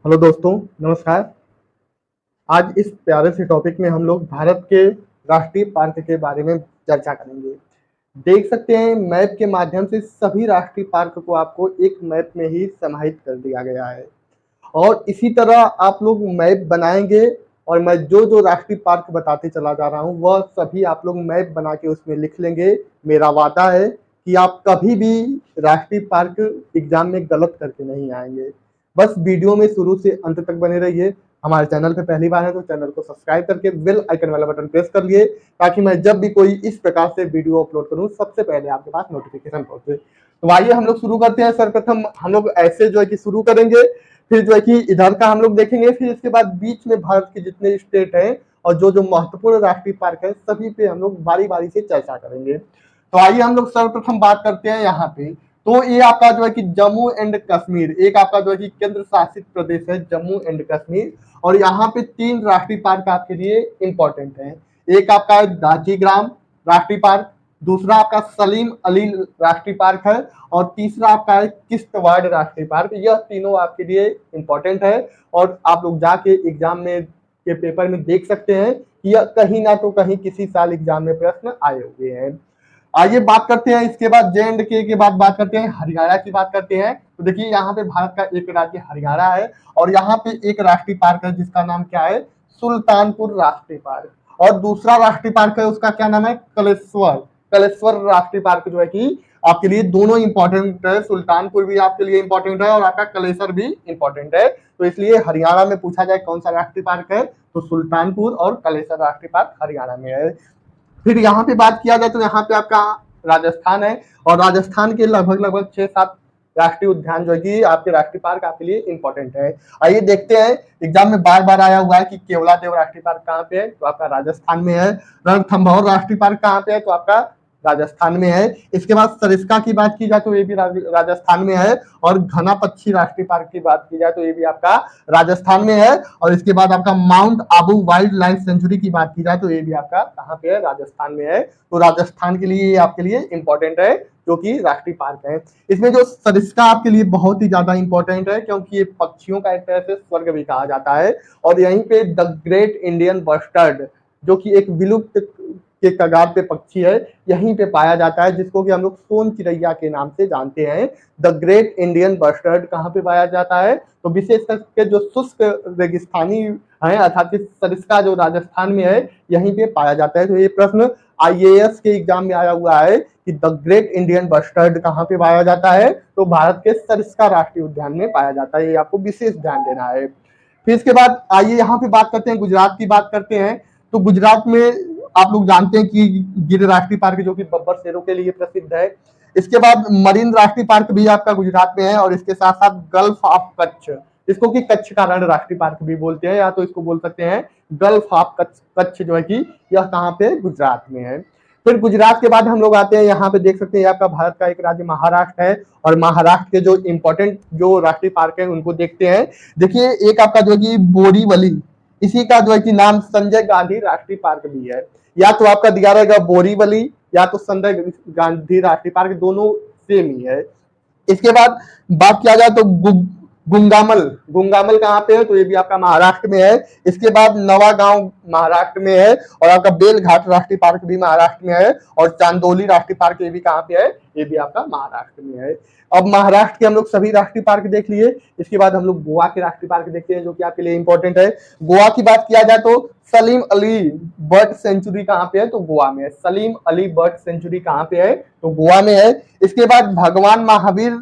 Hello दोस्तों, नमस्कार। आज इस प्यारे से टॉपिक में हम लोग भारत के राष्ट्रीय पार्क के बारे में चर्चा करेंगे। देख सकते हैं मैप के माध्यम से सभी राष्ट्रीय पार्क को आपको एक मैप में ही समाहित कर दिया गया है और इसी तरह आप लोग मैप बनाएंगे और मैं जो जो राष्ट्रीय पार्क बताते चला जा रहा हूँ वह सभी आप लोग मैप बना के उसमें लिख लेंगे। मेरा वादा है कि आप कभी भी राष्ट्रीय पार्क एग्जाम में गलत करके नहीं आएंगे। बस वीडियो में शुरू से अंत तक बने रहिए। हमारे चैनल पे पहली बार है तो चैनल को सब्सक्राइब करके बेल आइकन वाला बटन प्रेस कर लिए ताकि मैं जब भी कोई इस प्रकार से वीडियो अपलोड करूं सबसे पहले आपके पास नोटिफिकेशन पहुंचे। तो आइए हम लोग शुरू करते हैं। सर्वप्रथम हम लोग ऐसे जो है कि शुरू करेंगे, फिर जो है कि इधर का हम लोग देखेंगे, फिर इसके बाद बीच में भारत के जितने स्टेट हैं और जो जो महत्वपूर्ण राष्ट्रीय पार्क है सभी पे हम लोग बारी बारी से चर्चा करेंगे। तो आइए हम लोग सर्वप्रथम बात करते हैं यहाँ पे। तो ये आपका जो है कि जम्मू एंड कश्मीर, एक आपका जो है कि केंद्र शासित प्रदेश है जम्मू एंड कश्मीर, और यहाँ पे 3 राष्ट्रीय पार्क आपके लिए इंपॉर्टेंट है। एक आपका है दाजीग्राम राष्ट्रीय पार्क, दूसरा आपका सलीम अली राष्ट्रीय पार्क है और तीसरा आपका है किश्तवाड़ राष्ट्रीय पार्क। यह तीनों आपके लिए इंपॉर्टेंट है और आप लोग जाके एग्जाम में के पेपर में देख सकते हैं कि यह कहीं ना तो कहीं किसी साल एग्जाम में प्रश्न आए हुए हैं। आइए बात करते हैं इसके बाद J&K के बाद बात करते हैं हरियाणा की बात करते हैं। तो देखिए यहाँ पे भारत का एक राज्य हरियाणा है और यहाँ पे एक राष्ट्रीय पार्क है जिसका नाम क्या है, सुल्तानपुर राष्ट्रीय पार्क। और दूसरा राष्ट्रीय पार्क है उसका क्या नाम है, कलेश्वर राष्ट्रीय पार्क जो है कि आपके लिए दोनों इंपॉर्टेंट है। सुल्तानपुर भी आपके लिए इंपॉर्टेंट है और आपका कलेश्वर भी इंपॉर्टेंट है। तो इसलिए हरियाणा में पूछा जाए कौन सा राष्ट्रीय पार्क है तो सुल्तानपुर और कलेश्वर राष्ट्रीय पार्क हरियाणा में है। फिर यहाँ पे बात किया जाए तो यहाँ पे आपका राजस्थान है और राजस्थान के लगभग 6-7 राष्ट्रीय उद्यान जो है कि आपके राष्ट्रीय पार्क आपके लिए इंपॉर्टेंट है। आइए देखते हैं, एग्जाम में बार बार आया हुआ है कि केवलादेव राष्ट्रीय पार्क कहाँ पे है तो आपका राजस्थान में है। रणथंभौर राष्ट्रीय पार्क कहाँ पे है तो आपका राजस्थान में है। इसके बाद सरिस्का की बात की जाए तो ये भी राजस्थान में है और घना पक्षी राष्ट्रीय पार्क की बात की जाए तो ये भी आपका राजस्थान में है। और इसके बाद आपका mount Abu wild life sanctuary की बात की जाए तो ये भी आपका कहाँ पे है, राजस्थान में है। तो राजस्थान के लिए आपके लिए इंपॉर्टेंट है जो कि राष्ट्रीय पार्क है। इसमें जो सरिस्का आपके लिए बहुत ही ज्यादा इंपॉर्टेंट है क्योंकि ये पक्षियों का एक तरह से स्वर्ग भी कहा जाता है और यहीं पे द ग्रेट इंडियन बस्टर्ड जो कि एक विलुप्त के कगार पे पक्षी है यहीं पे पाया जाता है, जिसको कि हम लोग सोन चिड़ैया के नाम से जानते हैं। द ग्रेट इंडियन बस्टर्ड कहाँ पे पाया जाता है तो विशेष करके जो शुष्क रेगिस्तानी है अर्थात सरिस्का जो राजस्थान में है यहीं पे पाया जाता है। तो ये प्रश्न IAS के एग्जाम में आया हुआ है कि द ग्रेट इंडियन बस्टर्ड कहाँ पे पाया जाता है तो भारत के सरिस्का राष्ट्रीय उद्यान में पाया जाता है। ये आपको विशेष ध्यान देना है। फिर इसके बाद आइए यहाँ पे बात करते हैं, गुजरात की बात करते हैं। तो गुजरात में आप लोग जानते हैं कि गिर राष्ट्रीय पार्क जो कि बब्बर शेरों के लिए प्रसिद्ध है। इसके बाद मरीन राष्ट्रीय पार्क भी आपका गुजरात में है और इसके साथ साथ गल्फ ऑफ कच्छ, इसको कि कच्छ का रण राष्ट्रीय पार्क भी बोलते हैं या तो इसको बोल सकते हैं गल्फ ऑफ कच्छ जो है कि यह कहाँ पे गुजरात में है। फिर गुजरात के बाद हम लोग आते हैं, यहाँ पे देख सकते हैं आपका भारत का एक राज्य महाराष्ट्र है और महाराष्ट्र के जो इंपॉर्टेंट जो राष्ट्रीय पार्क है उनको देखते हैं। देखिए एक आपका जो है कि बोरीवली, इसी का जो है कि नाम संजय गांधी राष्ट्रीय पार्क भी है। या तो आपका दिया रहेगा बोरीवली या तो संजय गांधी राष्ट्रीय पार्क, दोनों सेम ही है। इसके बाद बात किया जाए तो गुंगामल कहाँ पे है तो ये भी आपका महाराष्ट्र में है। इसके बाद नवागांव महाराष्ट्र में है और आपका बेलघाट राष्ट्रीय पार्क भी महाराष्ट्र में है और चांदोली राष्ट्रीय पार्क ये भी कहाँ पे है, ये भी आपका महाराष्ट्र में है। अब महाराष्ट्र के हम लोग सभी राष्ट्रीय पार्क देख लिए। इसके बाद हम लोग गोवा के राष्ट्रीय पार्क देखते हैं जो कि आपके लिए इंपॉर्टेंट है। गोवा की बात किया जाए तो सलीम अली बर्ड सेंचुरी कहाँ पे है तो गोवा में है। सलीम अली बर्ड सेंचुरी कहाँ पे है तो गोवा में है। इसके बाद भगवान महावीर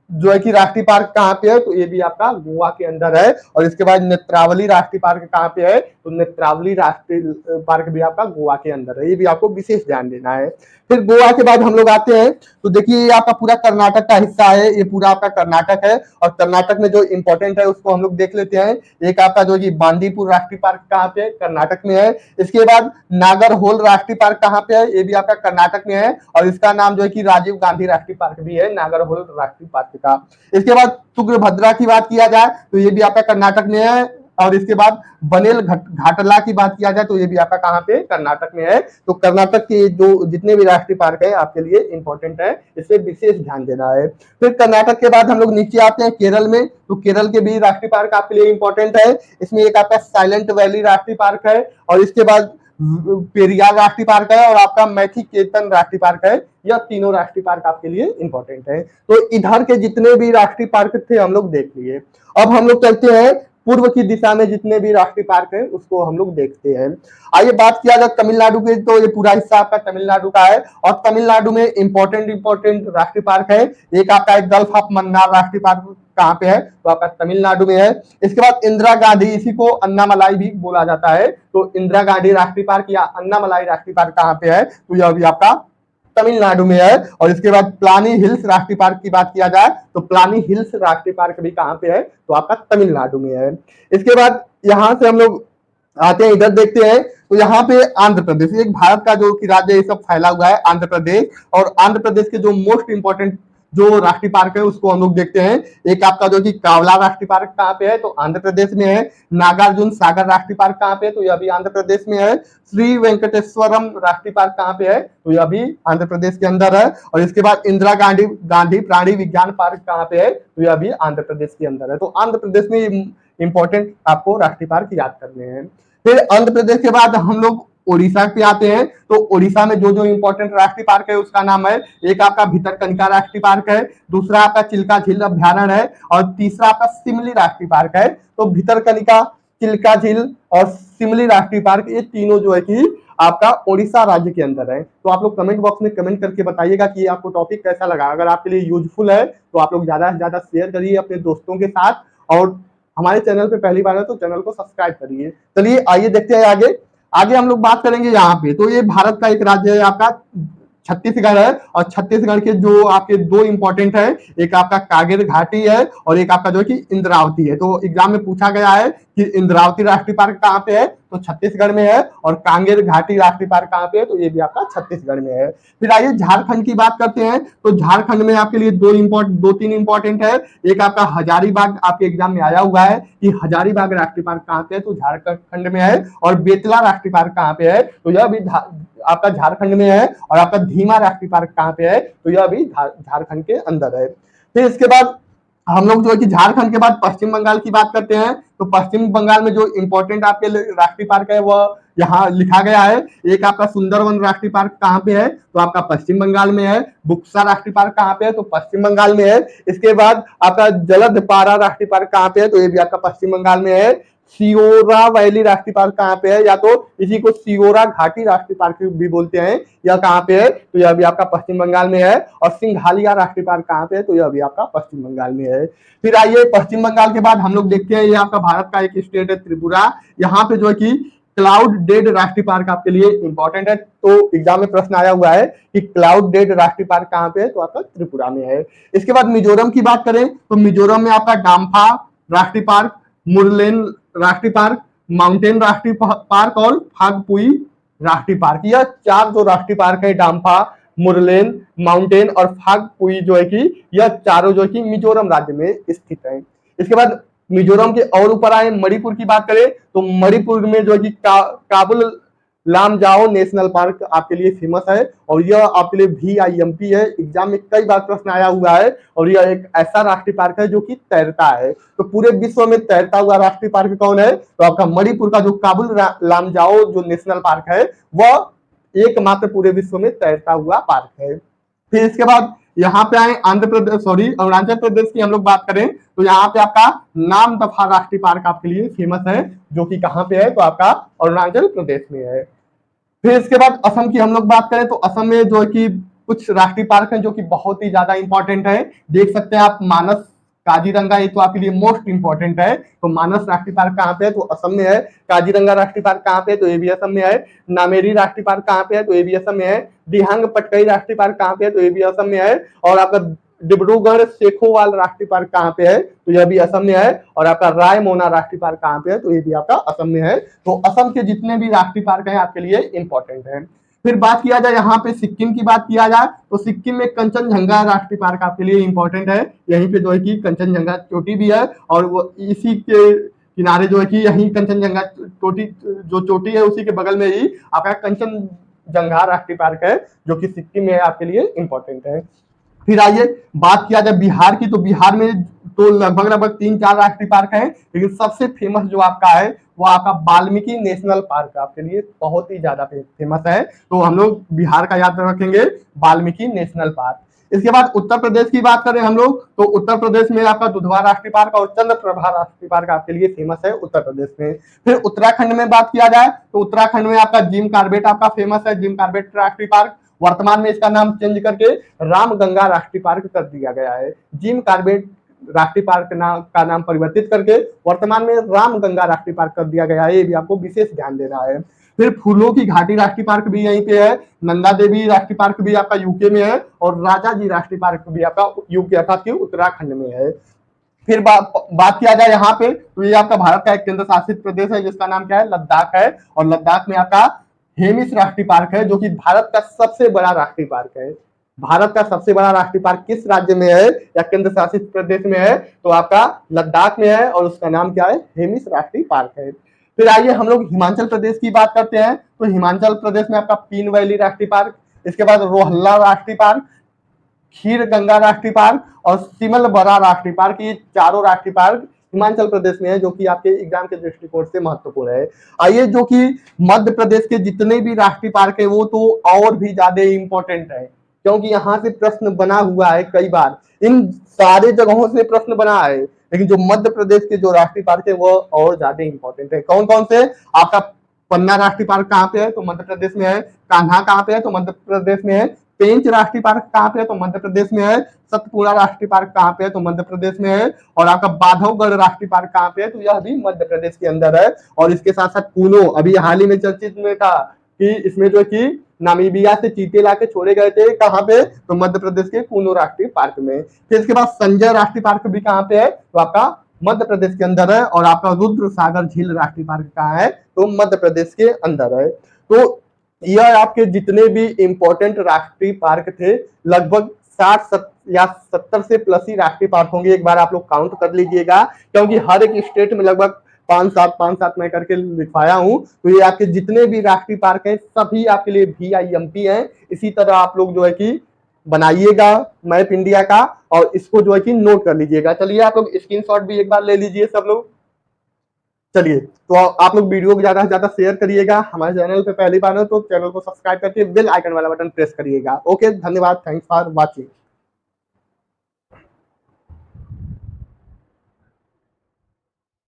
जो है कि राष्ट्रीय पार्क कहाँ पे है तो ये भी आपका गोवा के अंदर है। और इसके बाद नेत्रावली राष्ट्रीय पार्क कहाँ पे है तो नेत्रावली राष्ट्रीय पार्क भी आपका गोवा के अंदर है। ये भी आपको विशेष ध्यान देना है। फिर गोवा के बाद हम लोग आते हैं तो देखिए ये आपका पूरा कर्नाटक का हिस्सा है, ये पूरा आपका कर्नाटक है और कर्नाटक में जो इंपॉर्टेंट है उसको हम लोग देख लेते हैं। एक आपका जो कि बांदीपुर राष्ट्रीय पार्क कहाँ पे है, कर्नाटक में है। इसके बाद नागरहोल राष्ट्रीय पार्क कहाँ पे है, ये भी आपका कर्नाटक में है और इसका नाम जो है कि राजीव गांधी राष्ट्रीय पार्क भी है, नागरहोल राष्ट्रीय पार्क का। इसके बाद तुंगभद्रा की बात किया जाए तो ये भी आपका कर्नाटक में है और इसके बाद बनेल घाटला की बात किया जाए तो ये भी आपका कहाँ पे, कर्नाटक में है। तो कर्नाटक के जो जितने भी राष्ट्रीय पार्क है आपके लिए इंपॉर्टेंट है, इससे विशेष ध्यान देना है। फिर कर्नाटक के बाद हम लोग नीचे आते हैं केरल में, तो केरल के भी राष्ट्रीय पार्क आपके लिए इंपॉर्टेंट है। इसमें एक आपका साइलेंट वैली राष्ट्रीय पार्क है, और इसके बाद पेरियार राष्ट्रीय पार्क है, और आपका मैथिकेतन राष्ट्रीय पार्क है। यह तीनों राष्ट्रीय पार्क आपके लिए इंपॉर्टेंट है। तो इधर के जितने भी राष्ट्रीय पार्क थे हम लोग देख लिए। अब हम लोग चलते हैं पूर्व की दिशा में जितने भी राष्ट्रीय पार्क हैं उसको हम लोग देखते हैं। आइए बात किया जाए तमिलनाडु के, तो ये पूरा हिस्सा आपका तमिलनाडु का है, और तमिलनाडु में इंपॉर्टेंट राष्ट्रीय पार्क है। एक आपका एक गल्फ ऑफ मन्नार राष्ट्रीय पार्क कहाँ पे है, तो आपका तमिलनाडु में है। इसके बाद इंदिरा गांधी, इसी को अन्नामलाई भी बोला जाता है, तो इंदिरा गांधी राष्ट्रीय पार्क या अन्नामलाई राष्ट्रीय पार्क कहाँ पे है, तो यह भी आपका तमिलनाडु में है। और इसके बाद प्लानी हिल्स राष्ट्रीय पार्क की बात किया जाए तो प्लानी हिल्स राष्ट्रीय पार्क भी कहाँ पे है, तो आपका तमिलनाडु में है। इसके बाद यहाँ से हम लोग आते हैं, इधर देखते हैं, तो यहाँ पे आंध्र प्रदेश, एक भारत का जो कि राज्य ये सब फैला हुआ है आंध्र प्रदेश, और आंध्र प्रदेश के जो मोस्ट इंपॉर्टेंट जो राष्ट्रीय पार्क है उसको हम लोग देखते हैं। एक आपका जो कि कावला राष्ट्रीय पार्क कहाँ पे है, तो आंध्र प्रदेश में है। नागार्जुन सागर राष्ट्रीय पार्क कहाँ पे है, तो यह भी आंध्र प्रदेश में है। श्री वेंकटेश्वरम राष्ट्रीय पार्क कहाँ पे है, तो यह भी आंध्र प्रदेश के अंदर है। और इसके बाद इंदिरा गांधी प्राणी विज्ञान पार्क कहाँ पे है, तो यह भी आंध्र प्रदेश के अंदर है। तो आंध्र प्रदेश में इंपॉर्टेंट आपको राष्ट्रीय पार्क याद करने हैं। फिर आंध्र प्रदेश के बाद हम लोग ओडिशा पे आते हैं, तो ओडिशा में जो जो इंपॉर्टेंट राष्ट्रीय पार्क है उसका नाम है, एक आपका भितरकनिका राष्ट्रीय पार्क है, दूसरा आपका चिल्का झील अभ्यारण्य है, और तीसरा आपका सिमली राष्ट्रीय पार्क है। तो भितरकनिका, चिल्का झील और सिमली राष्ट्रीय पार्क, ये तीनों जो है कि आपका ओडिशा राज्य के अंदर है। तो आप लोग कमेंट बॉक्स में कमेंट करके बताइएगा कि आपको टॉपिक कैसा लगा। अगर आपके लिए यूजफुल है तो आप लोग ज्यादा से ज्यादा शेयर करिए अपने दोस्तों के साथ, और हमारे चैनल पे पहली बार है तो चैनल को सब्सक्राइब करिए। चलिए आइए देखते हैं आगे। आगे हम लोग बात करेंगे यहाँ पे, तो ये भारत का एक राज्य है आपका छत्तीसगढ़ है, और छत्तीसगढ़ के जो आपके दो इंपॉर्टेंट है, एक आपका कांगेर घाटी है और एक आपका जो है कि इंद्रावती है। तो एग्जाम में पूछा गया है कि इंद्रावती राष्ट्रीय पार्क कहाँ पे है, तो छत्तीसगढ़ में है, और कांगेर घाटी राष्ट्रीय पार्क कहाँ पे है, तो ये भी आपका छत्तीसगढ़ में है। फिर आइए झारखंड की बात करते हैं, तो झारखंड में आपके लिए दो तीन इंपॉर्टेंट है। एक आपका हजारीबाग, आपके एग्जाम में आया हुआ है कि हजारीबाग राष्ट्रीय पार्क कहाँ पे है, तो झारखंड में है। और बेतला राष्ट्रीय पार्क कहाँ पे है, तो यह भी आपका झारखंड में है। और आपका धीमा राष्ट्रीय पार्क कहाँ पे है, तो यह भी झारखंड के अंदर है। फिर इसके बाद हम लोग जो है कि झारखंड के बाद पश्चिम बंगाल की बात करते हैं, तो पश्चिम बंगाल में जो इंपॉर्टेंट आपके राष्ट्रीय पार्क है वह यहाँ लिखा गया है। एक आपका सुंदरवन राष्ट्रीय पार्क कहाँ पे है, तो आपका पश्चिम बंगाल में है। बुक्सा राष्ट्रीय पार्क कहाँ पे है, तो पश्चिम बंगाल में है। इसके बाद आपका जलदपारा राष्ट्रीय पार्क कहाँ पे है, तो ये भी आपका पश्चिम बंगाल में है। सियोरा वैली राष्ट्रीय पार्क कहाँ पे है, या तो इसी को सियोरा घाटी राष्ट्रीय पार्क भी बोलते हैं, यह कहाँ पे है, तो यह भी आपका पश्चिम बंगाल में है। और सिंघालिया राष्ट्रीय पार्क कहाँ पे है, तो यह भी आपका पश्चिम बंगाल में है। फिर आइए पश्चिम बंगाल के बाद हम लोग देखते हैं, ये आपका भारत का एक स्टेट है त्रिपुरा। यहाँ पे जो है कि क्लाउड डेड राष्ट्रीय पार्क आपके लिए इंपॉर्टेंट है। तो एग्जाम में प्रश्न आया हुआ है कि क्लाउड डेड राष्ट्रीय पार्क कहाँ पे है, तो आपका त्रिपुरा में है। इसके बाद मिजोरम की बात करें तो मिजोरम में आपका डाम्फा राष्ट्रीय पार्क, मुरलेन राष्ट्रीय पार्क, माउंटेन राष्ट्रीय पार्क और फागपुई राष्ट्रीय पार्क, यह चार जो राष्ट्रीय पार्क है, डाम्फा, मुरलेन, माउंटेन और फागपुई जो है कि यह चारों जो है कि मिजोरम राज्य में स्थित है। इसके बाद मिजोरम के और ऊपर आए मणिपुर की बात करें तो मणिपुर में जो है कि काबुल लामजाओ नेशनल पार्क आपके लिए फेमस है, और यह आपके लिए VIMP है। एग्जाम में कई बार प्रश्न आया हुआ है, और यह एक ऐसा राष्ट्रीय पार्क है जो कि तैरता है। तो पूरे विश्व में तैरता हुआ राष्ट्रीय पार्क कौन है, तो आपका मणिपुर का जो काबुल लामजाओ जो नेशनल पार्क है वह एकमात्र पूरे विश्व में तैरता हुआ पार्क है। फिर इसके बाद यहाँ पे आए अरुणाचल प्रदेश की हम लोग बात करें तो यहाँ पे आपका नामदफा राष्ट्रीय पार्क आपके लिए फेमस है, जो कि कहाँ पे है, तो आपका अरुणाचल प्रदेश में है। फिर इसके बाद असम की हम लोग बात करें तो असम में जो है कि कुछ राष्ट्रीय पार्क हैं जो कि बहुत ही ज्यादा इंपॉर्टेंट है। देख सकते हैं आप मानस, काजीरंगा, ये तो आपके लिए मोस्ट इंपॉर्टेंट है। तो मानस राष्ट्रीय पार्क कहाँ पे है, तो असम में है। काजीरंगा राष्ट्रीय पार्क कहाँ पे है, तो ये भी असम में है। नामेरी राष्ट्रीय पार्क कहाँ पे है, तो ये भी असम में है। दिहांग पटकई राष्ट्रीय पार्क कहाँ पे है, तो ये भी असम में है। और आपका डिब्रूगढ़ सेखोवाल राष्ट्रीय पार्क कहाँ पे है, तो यह भी असम में है। और आपका रायमोना राष्ट्रीय पार्क कहाँ पे है, तो ये भी आपका असम में है। तो असम के जितने भी राष्ट्रीय पार्क हैं आपके लिए इंपॉर्टेंट है। फिर बात किया जाए यहाँ पे सिक्किम की बात किया जाए तो सिक्किम में कंचनजंगा राष्ट्रीय पार्क आपके लिए इंपॉर्टेंट है। यहीं पे जो है कि कंचनजंगा चोटी भी है, और वो इसी के किनारे जो है कि यही कंचनजंगा चोटी है उसी के बगल में ही आपका कंचनजंगा राष्ट्रीय पार्क है, जो कि सिक्किम में आपके लिए इंपॉर्टेंट है। फिर आइए बात किया जाए बिहार की, तो बिहार में तो लगभग लगभग 3-4 राष्ट्रीय पार्क हैं, लेकिन सबसे फेमस जो आपका है वो आपका वाल्मीकि नेशनल पार्क आपके लिए बहुत ही ज्यादा फेमस है। तो हम लोग बिहार का याद रखेंगे वाल्मीकि नेशनल पार्क। इसके बाद उत्तर प्रदेश की बात करें हम लोग, तो उत्तर प्रदेश में आपका दुधवा राष्ट्रीय पार्क और चंद्रप्रभा राष्ट्रीय पार्क आपके लिए फेमस है उत्तर प्रदेश में। फिर उत्तराखंड में बात किया जाए तो उत्तराखंड में आपका जिम कार्बेट आपका फेमस है, जिम कार्बेट राष्ट्रीय पार्क। वर्तमान में इसका नाम चेंज करके रामगंगा राष्ट्रीय पार्क कर दिया गया है। जिम कार्बेट राष्ट्रीय पार्क का नाम परिवर्तित करके वर्तमान में रामगंगा राष्ट्रीय पार्क कर दिया गया है, ये भी आपको विशेष ध्यान देना है। फिर फूलों की घाटी राष्ट्रीय पार्क भी यहीं पे है, नंदा देवी राष्ट्रीय पार्क भी आपका यूके में है, और राजा जी राष्ट्रीय पार्क भी आपका यूके अर्थात कि उत्तराखंड में है। फिर बात किया जाए यहाँ पे, तो ये आपका भारत का एक केंद्र शासित प्रदेश है जिसका नाम क्या है, लद्दाख है, और लद्दाख में आपका हेमिस राष्ट्रीय पार्क है, जो कि भारत का सबसे बड़ा राष्ट्रीय पार्क है। भारत का सबसे बड़ा राष्ट्रीय पार्क किस राज्य में है या केंद्र शासित प्रदेश में है, तो आपका लद्दाख में है, और उसका नाम क्या है, हेमिस राष्ट्रीय पार्क है। फिर आइए हम लोग हिमाचल प्रदेश की बात करते हैं, तो हिमाचल प्रदेश में आपका पीन वैली राष्ट्रीय पार्क, इसके बाद रोहल्ला राष्ट्रीय पार्क, खीर गंगा राष्ट्रीय पार्क और सिमलबरा राष्ट्रीय पार्क, ये चारों राष्ट्रीय पार्क हिमाचल प्रदेश में है, जो कि आपके एग्जाम के दृष्टिकोण से महत्वपूर्ण है। आइए जो कि मध्य प्रदेश के जितने भी राष्ट्रीय पार्क है वो तो और भी ज्यादा इंपॉर्टेंट है, क्योंकि यहाँ से प्रश्न बना हुआ है कई बार, इन सारे जगहों से प्रश्न बना है, लेकिन जो मध्य प्रदेश के जो राष्ट्रीय पार्क है वो और ज्यादा इंपॉर्टेंट है। कौन कौन से, आपका पन्ना राष्ट्रीय पार्क कहाँ पे है, तो मध्य प्रदेश में है। कान्हा कहाँ पे है, तो मध्य प्रदेश में है। पेंच राष्ट्रीय पार्क कहाँ पे है, तो मध्य प्रदेश में है। सतपुड़ा राष्ट्रीय पार्क कहाँ पे है, तो मध्य प्रदेश में है। और आपका बांधवगढ़ राष्ट्रीय पार्क कहाँ पे है, तो यह भी मध्य प्रदेश के अंदर है। और इसके साथ साथ कूनो अभी हाल ही में चर्चित में था कि इसमें जो कि नामीबिया से चीते लाके छोड़े गए थे, कहाँ पे, तो मध्य प्रदेश के कूनो राष्ट्रीय पार्क में। फिर इसके बाद संजय राष्ट्रीय पार्क भी कहाँ पे है, तो आपका मध्य प्रदेश के अंदर है। और आपका रुद्र सागर झील राष्ट्रीय पार्क कहाँ है, तो मध्य प्रदेश के अंदर है। तो यह आपके जितने भी इंपॉर्टेंट राष्ट्रीय पार्क थे, लगभग 60 या 70 से प्लस ही राष्ट्रीय पार्क होंगे, एक बार आप लोग काउंट कर लीजिएगा, क्योंकि हर एक स्टेट में लगभग 5-7 मैं करके लिखवाया हूं। तो ये आपके जितने भी राष्ट्रीय पार्क हैं सभी आपके लिए VIMP हैं। इसी तरह आप लोग जो है कि बनाइएगा मैप इंडिया का, और इसको जो है कि नोट कर लीजिएगा। चलिए आप लोग स्क्रीनशॉट भी एक बार ले लीजिए सब लोग। चलिए तो आप लोग वीडियो को ज्यादा से ज्यादा शेयर करिएगा, हमारे चैनल पे पहली बार हो तो चैनल को सब्सक्राइब करके बेल आइकन वाला बटन प्रेस करिएगा। ओके, धन्यवाद, थैंक्स फॉर वॉचिंग।